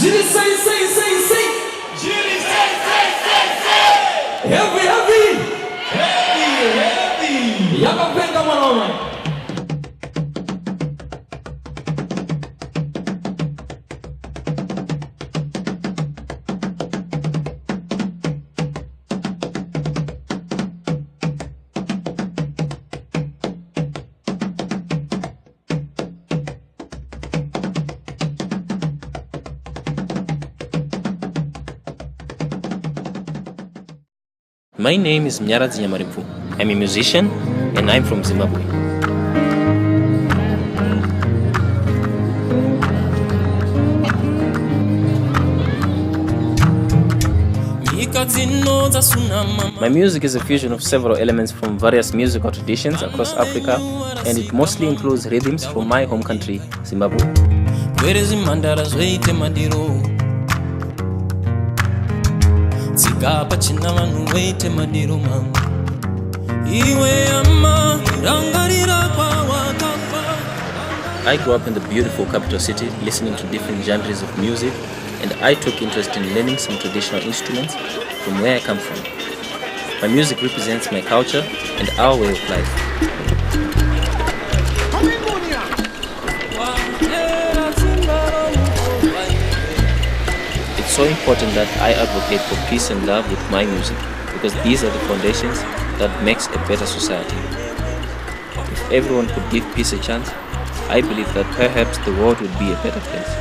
Jiri say. Jiri say. Heavy. Yakapenda mwanaume. My name is Munyaradzi Nyamarebvu. I'm a musician and I'm from Zimbabwe. My music is a fusion of several elements from various musical traditions across Africa, and it mostly includes rhythms from my home country, Zimbabwe. I grew up in the beautiful capital city, listening to different genres of music, and I took interest in learning some traditional instruments from where I come from. My music represents my culture and our way of life. It's so important that I advocate for peace and love with my music, because these are the foundations that makes a better society. If everyone could give peace a chance, I believe that perhaps the world would be a better place.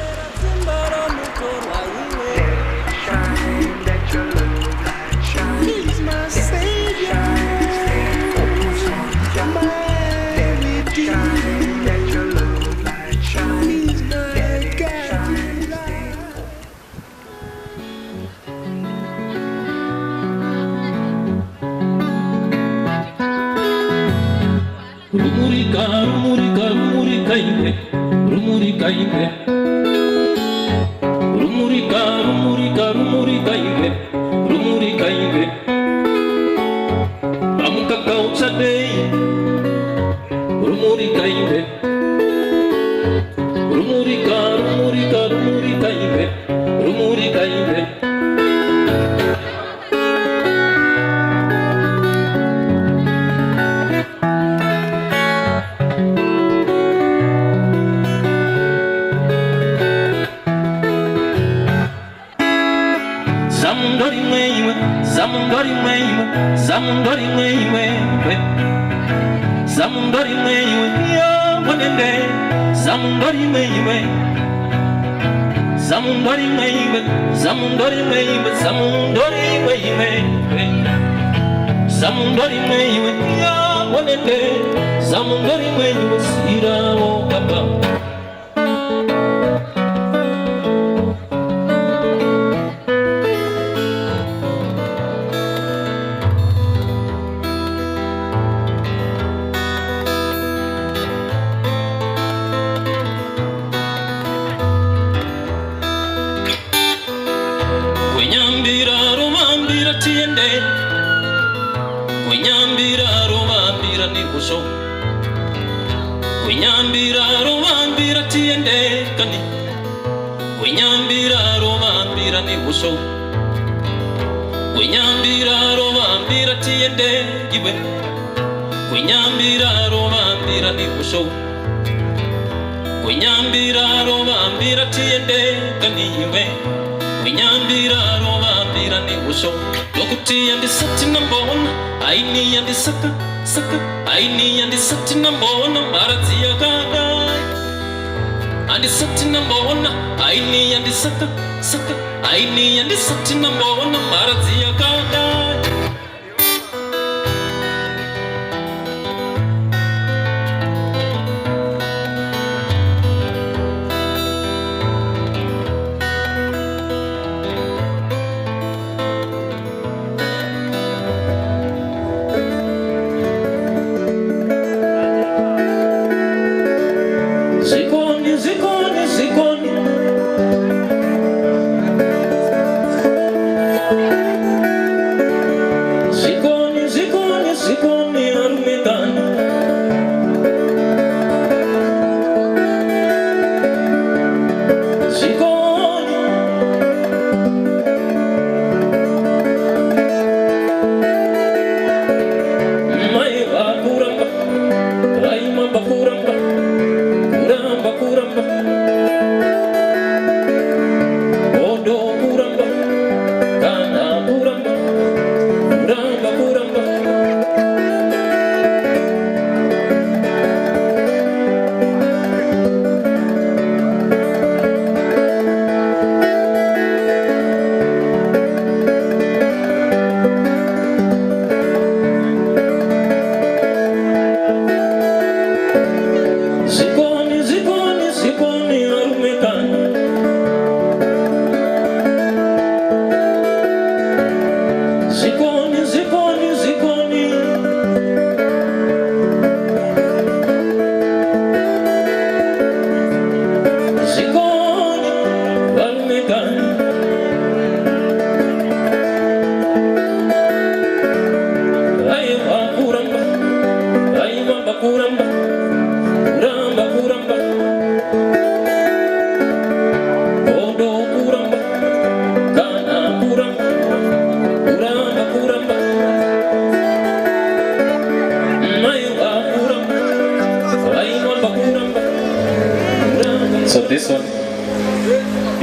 So this one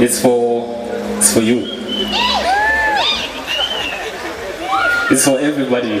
is for you. It's for everybody.